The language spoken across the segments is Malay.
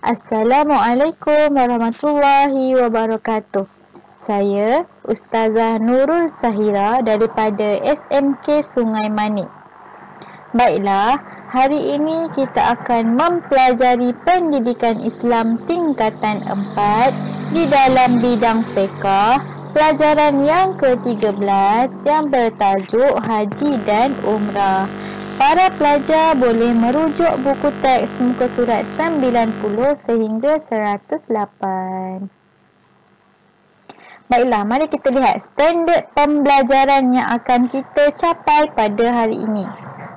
Assalamualaikum warahmatullahi wabarakatuh. Saya Ustazah Nurul Sahira daripada SMK Sungai Manik. Baiklah, hari ini kita akan mempelajari pendidikan Islam tingkatan 4 di dalam bidang fiqh, pelajaran yang ke-13 yang bertajuk Haji dan Umrah. Para pelajar boleh merujuk buku teks muka surat 90 sehingga 108. Baiklah, mari kita lihat standard pembelajaran yang akan kita capai pada hari ini.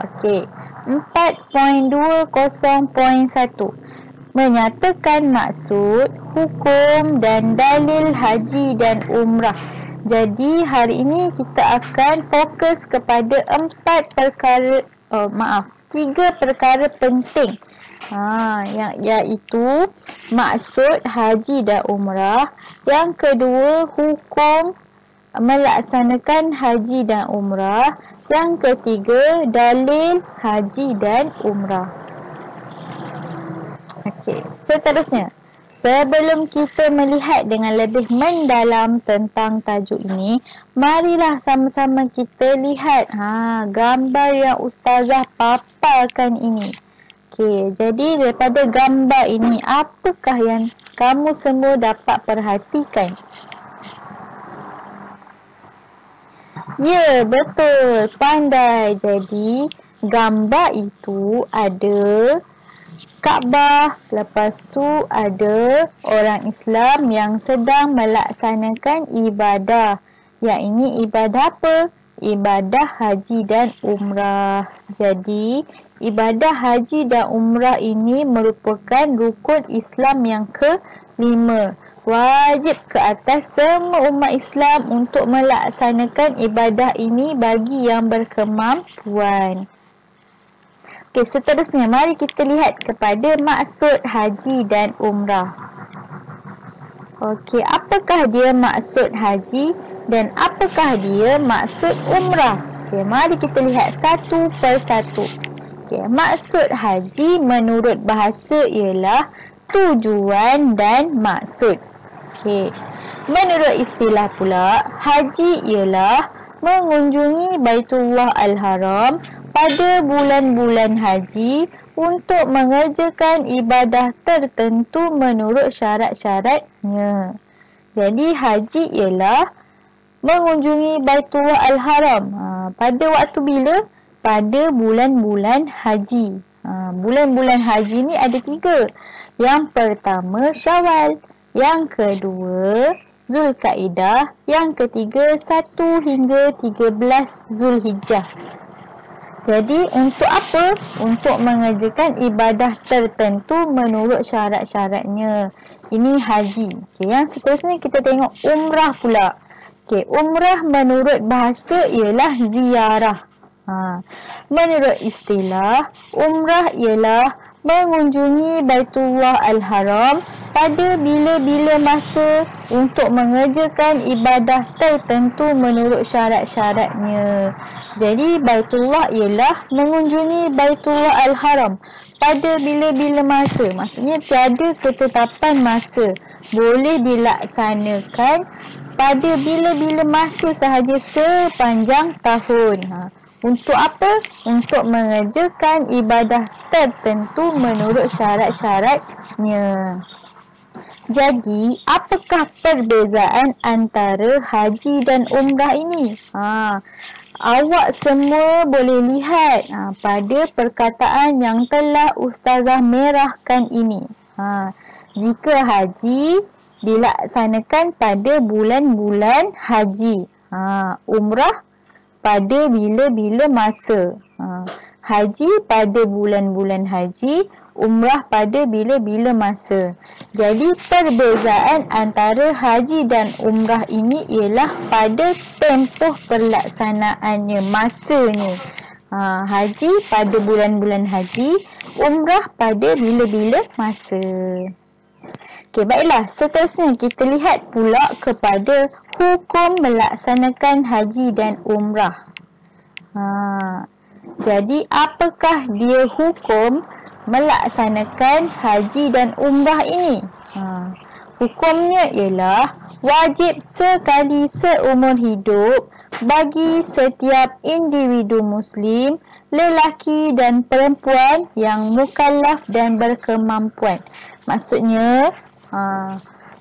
Okey, 4.20.1 menyatakan maksud, hukum dan dalil haji dan umrah. Jadi hari ini kita akan fokus kepada 3 perkara penting. Iaitu maksud haji dan umrah. Yang kedua, hukum melaksanakan haji dan umrah. Yang ketiga, dalil haji dan umrah. Okey, seterusnya, sebelum kita melihat dengan lebih mendalam tentang tajuk ini, marilah sama-sama kita lihat gambar yang Ustazah paparkan ini. Okey, jadi daripada gambar ini, apakah yang kamu semua dapat perhatikan? Ya, betul. Pandai. Jadi, gambar itu ada Kaabah, lepas tu ada orang Islam yang sedang melaksanakan ibadah. Yang ini ibadah apa? Ibadah haji dan umrah. Jadi, ibadah haji dan umrah ini merupakan rukun Islam yang ke-5. Wajib ke atas semua umat Islam untuk melaksanakan ibadah ini bagi yang berkemampuan. Okey, seterusnya mari kita lihat kepada maksud haji dan umrah. Okey, apakah dia maksud haji dan apakah dia maksud umrah? Okey, mari kita lihat satu persatu. Okey, maksud haji menurut bahasa ialah tujuan dan maksud. Okey, menurut istilah pula, haji ialah mengunjungi Baitullah Al-Haram pada bulan-bulan haji untuk mengerjakan ibadah tertentu menurut syarat-syaratnya. Jadi haji ialah mengunjungi Baitullah Al-Haram. Pada waktu bila? Pada bulan-bulan haji. Bulan-bulan haji ni ada 3. Yang pertama Syawal, yang kedua Zulkaidah, yang ketiga 1 hingga 13 Zulhijjah. Jadi untuk apa? Untuk mengerjakan ibadah tertentu menurut syarat-syaratnya. Ini haji. Okey, yang seterusnya kita tengok umrah pula. Okey, umrah menurut bahasa ialah ziarah. Menurut istilah, umrah ialah mengunjungi Baitullah Al-Haram pada bila-bila masa untuk mengerjakan ibadah tertentu menurut syarat-syaratnya. Jadi Baitullah ialah mengunjungi Baitullah Al-Haram pada bila-bila masa. Maksudnya tiada ketetapan masa. Boleh dilaksanakan pada bila-bila masa sahaja sepanjang tahun. Untuk apa? Untuk mengerjakan ibadah tertentu menurut syarat-syaratnya. Jadi, apakah perbezaan antara haji dan umrah ini? Awak semua boleh lihat pada perkataan yang telah Ustazah merahkan ini. Jika haji dilaksanakan pada bulan-bulan haji. Umrah pada bila-bila masa. Haji pada bulan-bulan haji, umrah pada bila-bila masa. Jadi perbezaan antara haji dan umrah ini ialah pada tempoh pelaksanaannya, masanya. Haji pada bulan-bulan haji, umrah pada bila-bila masa. Okey, baiklah. Seterusnya kita lihat pula kepada hukum melaksanakan haji dan umrah. Jadi apakah dia hukum melaksanakan haji dan umrah ini? Hukumnya ialah wajib sekali seumur hidup bagi setiap individu Muslim, lelaki dan perempuan yang mukallaf dan berkemampuan. Maksudnya,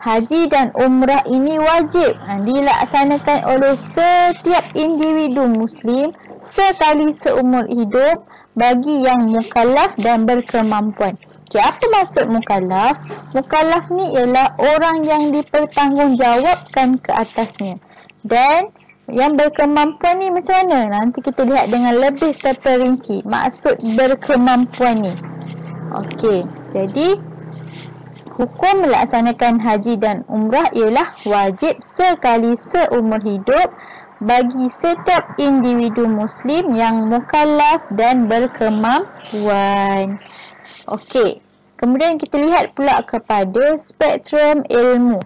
haji dan umrah ini wajib dilaksanakan oleh setiap individu Muslim sekali seumur hidup bagi yang mukallaf dan berkemampuan. Apa maksud mukallaf? Mukallaf ni ialah orang yang dipertanggungjawabkan ke atasnya. Dan yang berkemampuan ni macam mana? Nanti kita lihat dengan lebih terperinci maksud berkemampuan ni. Okey, jadi hukum melaksanakan haji dan umrah ialah wajib sekali seumur hidup bagi setiap individu Muslim yang mukallaf dan berkemampuan. Okey, kemudian kita lihat pula kepada spektrum ilmu.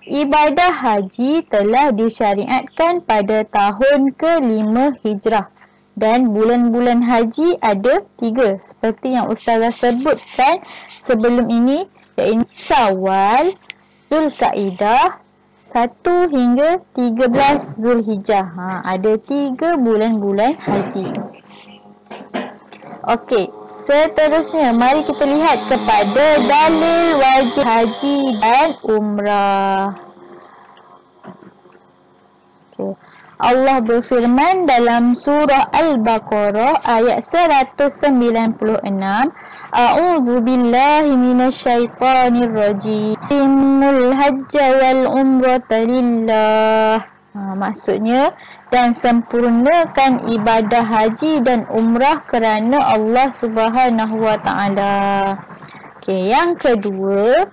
Ibadah haji telah disyariatkan pada tahun ke-5 Hijrah. Dan bulan-bulan haji ada 3 seperti yang Ustazah sebutkan sebelum ini, iaitu Syawal, Zulkaidah, 1 hingga 13 Zulhijjah. Ada 3 bulan-bulan haji. Okey, seterusnya mari kita lihat kepada dalil wajib haji dan umrah. Okay. Allah berfirman dalam surah Al-Baqarah ayat 196, A'udzu billahi minasyaitonir rajim. Innal hajja wal umrata lillah. Maksudnya, dan sempurnakan ibadah haji dan umrah kerana Allah Subhanahu wa taala. Okey, yang kedua,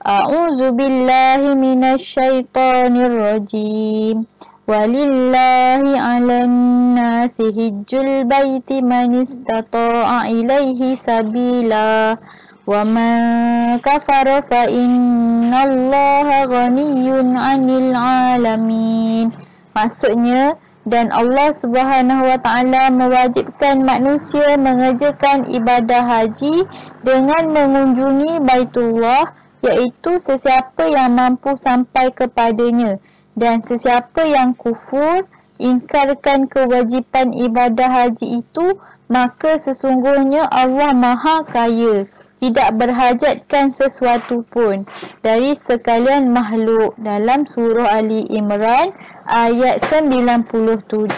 A'udzu billahi minasyaitonir rajim. Walillahi 'alan nasi hijjul baiti man istata'a ilaihi sabila wa man kafara fa innallaha ghaniyyun 'anil 'alamin. Maksudnya, dan Allah Subhanahu wa taala mewajibkan manusia mengerjakan ibadah haji dengan mengunjungi Baitullah, iaitu sesiapa yang mampu sampai kepadanya. Dan sesiapa yang kufur, ingkarkan kewajipan ibadah haji itu, maka sesungguhnya Allah Maha Kaya, tidak berhajatkan sesuatu pun dari sekalian makhluk, dalam surah Ali Imran ayat 97.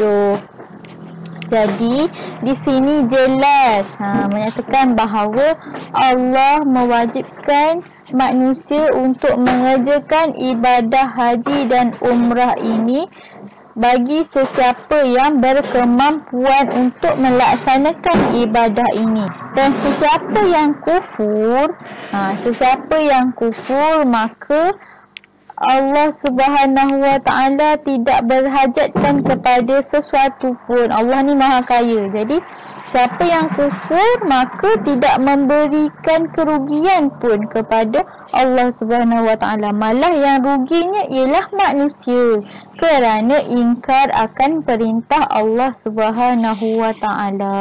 Jadi di sini jelas menyatakan bahawa Allah mewajibkan manusia untuk mengerjakan ibadah haji dan umrah ini bagi sesiapa yang berkemampuan untuk melaksanakan ibadah ini. Dan sesiapa yang kufur, maka Allah Subhanahu wa taala tidak berhajatkan kepada sesuatu pun. Allah ni Maha Kaya. Jadi siapa yang kufur, maka tidak memberikan kerugian pun kepada Allah Subhanahu wa taala. Malah yang ruginya ialah manusia kerana ingkar akan perintah Allah Subhanahu wa taala.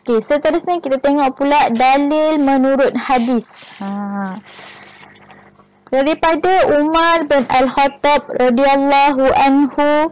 Okey, seterusnya kita tengok pula dalil menurut hadis. Daripada Umar bin Al-Khattab radhiyallahu anhu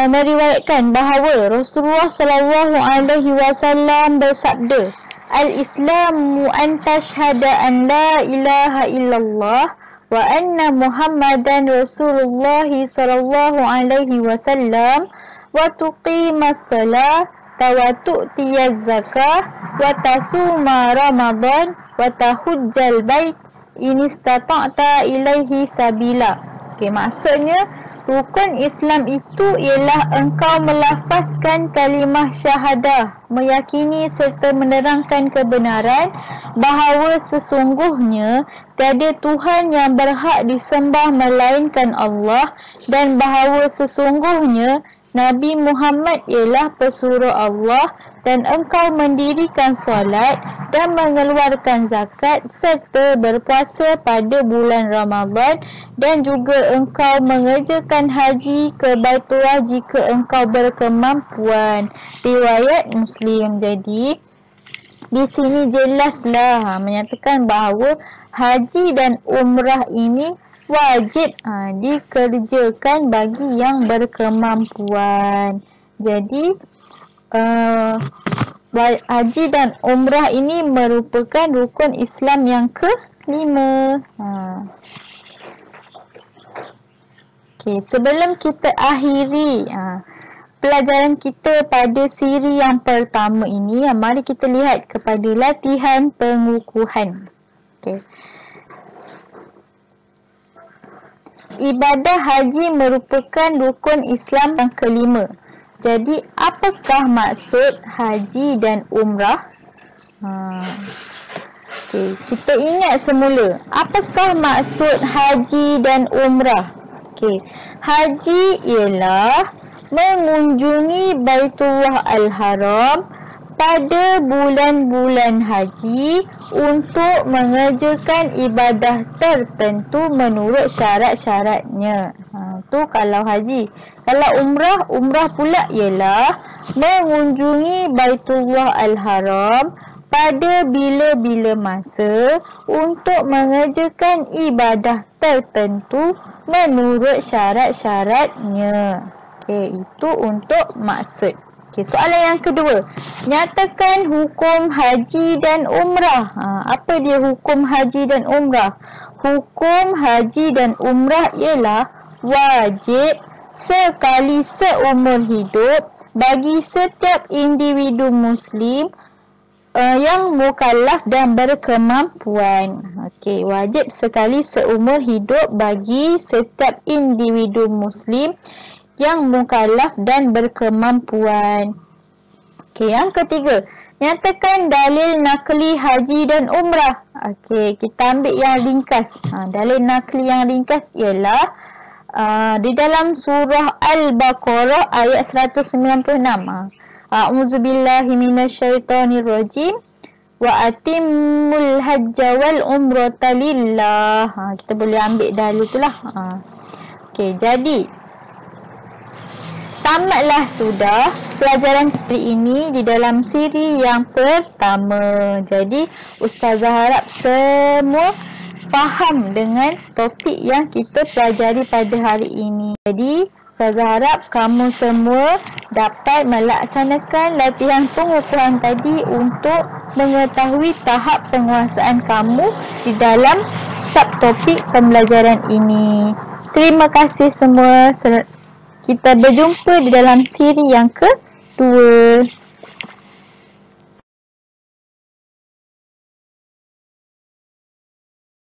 meriwayatkan bahawa Rasulullah sallallahu alaihi wasallam bersabda, Al-Islamu an tashhada an la ilaha illallah wa anna Muhammadan Rasulullah sallallahu alaihi wasallam wa tuqimas salah wa tu'tiyaz zakah wa tasuma Ramadan wa tahujjal bait in istata'ta ilaihi sabila. Okey, maksudnya rukun Islam itu ialah engkau melafazkan kalimah syahadah, meyakini serta menerangkan kebenaran bahawa sesungguhnya tiada Tuhan yang berhak disembah melainkan Allah, dan bahawa sesungguhnya Nabi Muhammad ialah pesuruh Allah, dan engkau mendirikan solat dan mengeluarkan zakat serta berpuasa pada bulan Ramadan, dan juga engkau mengerjakan haji ke Baitullah jika engkau berkemampuan. Riwayat Muslim. Jadi di sini jelaslah menyatakan bahawa haji dan umrah ini wajib dikerjakan bagi yang berkemampuan. Jadi haji dan umrah ini merupakan rukun Islam yang kelima. Okey, sebelum kita akhiri pelajaran kita pada siri yang pertama ini, mari kita lihat kepada latihan pengukuhan. Okey. Ibadah haji merupakan rukun Islam yang kelima. Jadi, apakah maksud haji dan umrah? Okey, kita ingat semula. Apakah maksud haji dan umrah? Okey, haji ialah mengunjungi Baitullah Al-Haram pada bulan-bulan haji untuk mengerjakan ibadah tertentu menurut syarat-syaratnya. Tu kalau haji. Kalau umrah pula ialah mengunjungi Baitullah Al-Haram pada bila-bila masa untuk mengerjakan ibadah tertentu menurut syarat-syaratnya. Okey, itu untuk maksud. Okey, soalan yang kedua. Nyatakan hukum haji dan umrah. Apa dia hukum haji dan umrah? Hukum haji dan umrah ialah wajib sekali seumur hidup bagi setiap individu Muslim yang mukallaf dan berkemampuan. Okey, wajib sekali seumur hidup bagi setiap individu Muslim yang mukallaf dan berkemampuan. Okey, yang ketiga, nyatakan dalil nakli haji dan umrah. Okey, kita ambil yang ringkas. Dalil nakli yang ringkas ialah di dalam surah Al-Baqarah ayat 196. A'udzubillahi minasyaitonirrajim. Wa atimmul hajja wal umrata lillah. Kita boleh ambil dalil itulah. Okey, jadi tamatlah sudah pelajaran hari ini di dalam siri yang pertama. Jadi Ustazah harap semua faham dengan topik yang kita pelajari pada hari ini. Jadi Ustazah harap kamu semua dapat melaksanakan latihan pengukuhan tadi untuk mengetahui tahap penguasaan kamu di dalam subtopik pembelajaran ini. Terima kasih semua. Kita berjumpa di dalam siri yang kedua.